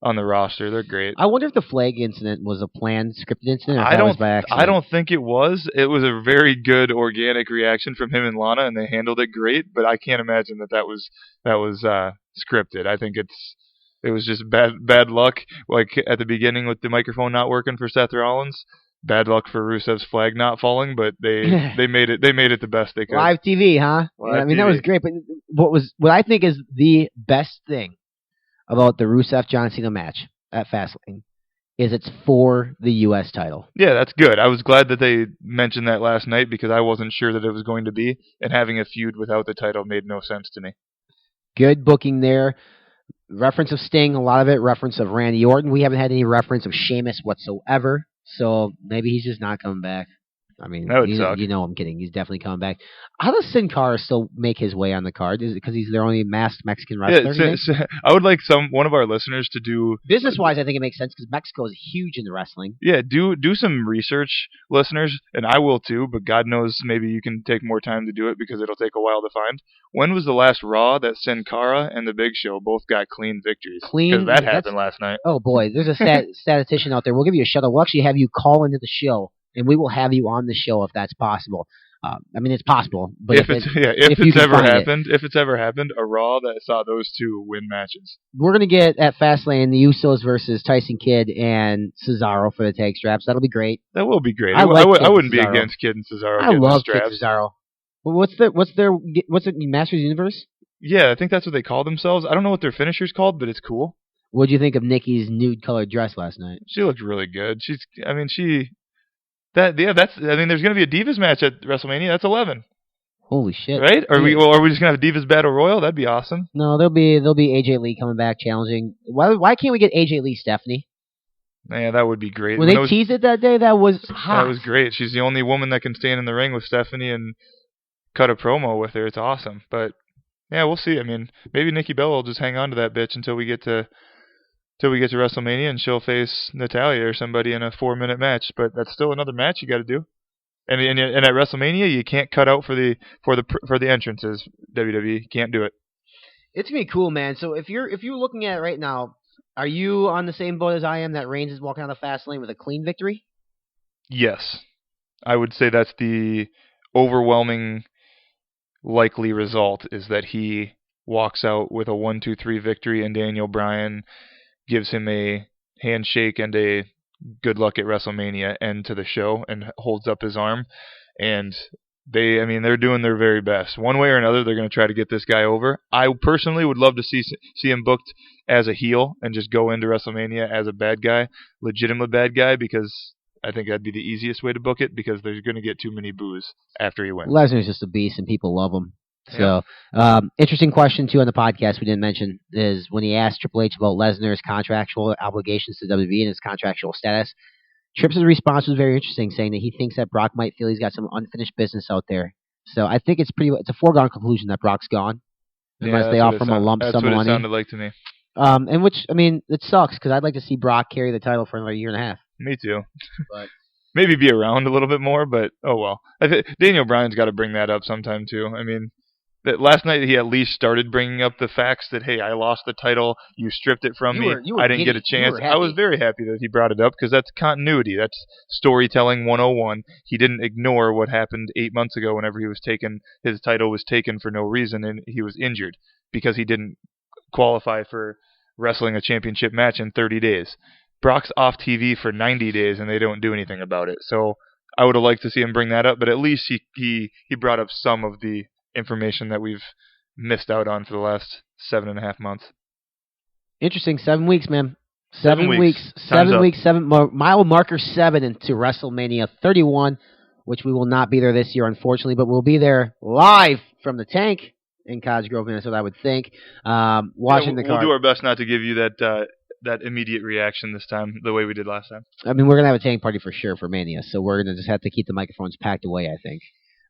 [SPEAKER 6] roster. They're great.
[SPEAKER 5] I wonder if the flag incident was a planned, scripted incident, or if that was by accident.
[SPEAKER 6] I don't think it was. It was a very good organic reaction from him and Lana, and they handled it great. But I can't imagine that was scripted. I think it was just bad luck. Like at the beginning with the microphone not working for Seth Rollins. Bad luck for Rusev's flag not falling, but they made it the best they could.
[SPEAKER 5] Live TV, huh? I mean, that was great. But what I think is the best thing about the Rusev John Cena match at Fastlane is it's for the U.S. title.
[SPEAKER 6] Yeah, that's good. I was glad that they mentioned that last night because I wasn't sure that it was going to be, and having a feud without the title made no sense to me.
[SPEAKER 5] Good booking there. Reference of Sting, a lot of it. Reference of Randy Orton. We haven't had any reference of Sheamus whatsoever. So maybe he's just not coming back. I mean,
[SPEAKER 6] That would suck.
[SPEAKER 5] you know I'm kidding. He's definitely coming back. How does Sin Cara still make his way on the card? Is it because he's their only masked Mexican wrestler?
[SPEAKER 6] I would like one of our listeners to do
[SPEAKER 5] business-wise. I think it makes sense because Mexico is huge into wrestling.
[SPEAKER 6] Yeah, do some research, listeners, and I will too. But God knows, maybe you can take more time to do it because it'll take a while to find. When was the last Raw that Sin Cara and the Big Show both got clean victories? Because that happened last night.
[SPEAKER 5] Oh boy, there's a statistician out there. We'll give you a shout out. We'll actually have you call into the show, and we will have you on the show if that's possible. I mean, it's possible, but if it's
[SPEAKER 6] ever happened, a Raw that saw those two win matches.
[SPEAKER 5] We're gonna get at Fastlane the Usos versus Tyson Kidd and Cesaro for the tag straps. That'll be great.
[SPEAKER 6] That will be great.
[SPEAKER 5] I
[SPEAKER 6] wouldn't be against Kidd and Cesaro.
[SPEAKER 5] I love Kidd and Cesaro. What's it? Masters Universe?
[SPEAKER 6] Yeah, I think that's what they call themselves. I don't know what their finisher's called, but it's cool.
[SPEAKER 5] What do you think of Nikki's nude colored dress last night?
[SPEAKER 6] She looked really good. There's going to be a Divas match at WrestleMania. That's 11.
[SPEAKER 5] Holy shit!
[SPEAKER 6] Right? Are we just going to have a Divas Battle Royal? That'd be awesome.
[SPEAKER 5] No, there'll be AJ Lee coming back challenging. Why can't we get AJ Lee, Stephanie?
[SPEAKER 6] Yeah, that would be great.
[SPEAKER 5] When they teased it that day, that was hot.
[SPEAKER 6] That was great. She's the only woman that can stand in the ring with Stephanie and cut a promo with her. It's awesome. But yeah, we'll see. I mean, maybe Nikki Bella will just hang on to that bitch until we get to WrestleMania, and she'll face Natalya or somebody in a 4-minute match. But that's still another match you got to do. And at WrestleMania, you can't cut out for the entrances. WWE, you can't do it.
[SPEAKER 5] It's gonna be cool, man. So if you're looking at it right now, are you on the same boat as I am that Reigns is walking out of the fast lane with a clean victory?
[SPEAKER 6] Yes, I would say that's the overwhelming likely result, is that he walks out with a 1-2-3 victory, and Daniel Bryan gives him a handshake and a good luck at WrestleMania end to the show and holds up his arm. And they're doing their very best. One way or another, they're going to try to get this guy over. I personally would love to see him booked as a heel and just go into WrestleMania as a bad guy, legitimate bad guy, because I think that'd be the easiest way to book it, because they're going to get too many boos after he wins.
[SPEAKER 5] Lesnar's just a beast, and people love him. So, interesting question, too, on the podcast we didn't mention is when he asked Triple H about Lesnar's contractual obligations to WWE and his contractual status, Tripp's response was very interesting, saying that he thinks that Brock might feel he's got some unfinished business out there. So I think it's a foregone conclusion that Brock's gone, unless they offer him a lump sum of money.
[SPEAKER 6] That's what it sounded like to me.
[SPEAKER 5] And which, it sucks, because I'd like to see Brock carry the title for another year and a half.
[SPEAKER 6] Me too.
[SPEAKER 5] But
[SPEAKER 6] maybe be around a little bit more, but oh well. Daniel Bryan's got to bring that up sometime too. That last night he at least started bringing up the facts that, hey, I lost the title, you stripped it from me, I didn't get a chance. I was very happy that he brought it up, because that's continuity. That's storytelling 101. He didn't ignore what happened 8 months ago whenever his title was taken for no reason, and he was injured because he didn't qualify for wrestling a championship match in 30 days. Brock's off TV for 90 days, and they don't do anything about it. So I would have liked to see him bring that up, but at least he brought up some of the information that we've missed out on for the last 7.5 months.
[SPEAKER 5] Interesting. 7 weeks, man. 7 weeks. 7 weeks. Mile marker 7 into WrestleMania 31, which we will not be there this year, unfortunately, but we'll be there live from the tank in Cosgrove, Minnesota, I would think. Watching the card.
[SPEAKER 6] We'll do our best not to give you that immediate reaction this time, the way we did last time.
[SPEAKER 5] We're going to have a tank party for sure for Mania, so we're going to just have to keep the microphones packed away, I think.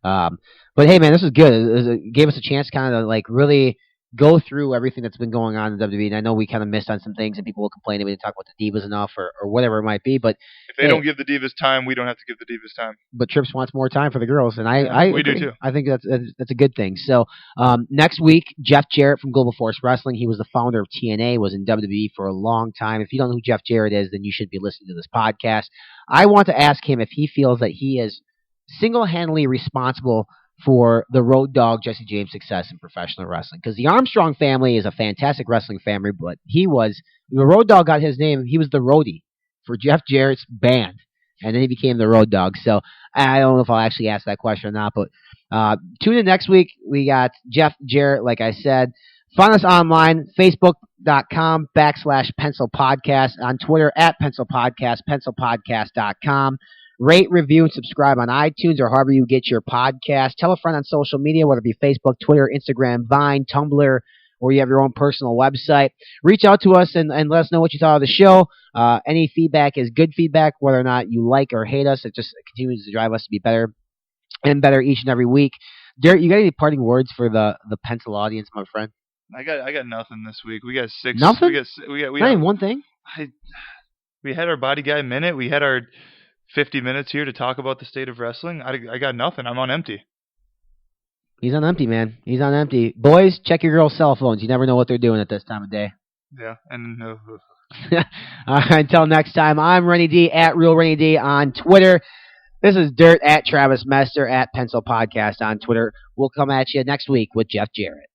[SPEAKER 5] But hey, man, this was good. It gave us a chance to kind of really go through everything that's been going on in WWE. And I know we kind of missed on some things, and people will complain that we didn't talk about the Divas enough or whatever it might be. But
[SPEAKER 6] if they don't give the Divas time, we don't have to give the Divas time.
[SPEAKER 5] But Trips wants more time for the girls, and
[SPEAKER 6] we do too.
[SPEAKER 5] I think that's a good thing. So next week, Jeff Jarrett from Global Force Wrestling. He was the founder of TNA, was in WWE for a long time. If you don't know who Jeff Jarrett is, then you should be listening to this podcast. I want to ask him if he feels that he is single-handedly responsible for the Road Dogg Jesse James' success in professional wrestling. Because the Armstrong family is a fantastic wrestling family, but the Road Dogg got his name, he was the roadie for Jeff Jarrett's band, and then he became the Road Dogg. So I don't know if I'll actually ask that question or not, but tune in next week. We got Jeff Jarrett, like I said. Find us online, facebook.com/Pencil Podcast, on Twitter @Pencil Podcast, pencilpodcast.com. Rate, review, and subscribe on iTunes or however you get your podcast. Tell a friend on social media, whether it be Facebook, Twitter, Instagram, Vine, Tumblr, or you have your own personal website, reach out to us and let us know what you thought of the show. Any feedback is good feedback, whether or not you like or hate us. It just continues to drive us to be better and better each and every week. Derek, you got any parting words for the pencil audience, my friend?
[SPEAKER 6] I got nothing this week. We got 6.
[SPEAKER 5] Nothing?
[SPEAKER 6] We got
[SPEAKER 5] Not even one thing?
[SPEAKER 6] We had our Body Guy Minute. We had our 50 minutes here to talk about the state of wrestling. I got nothing. I'm on empty.
[SPEAKER 5] He's on empty, man. He's on empty. Boys, check your girls' cell phones. You never know what they're doing at this time of day.
[SPEAKER 6] Yeah, and
[SPEAKER 5] until next time, I'm Renny D at Real Renny D on Twitter. This is Dirt at Travis Mester at Pencil Podcast on Twitter. We'll come at you next week with Jeff Jarrett.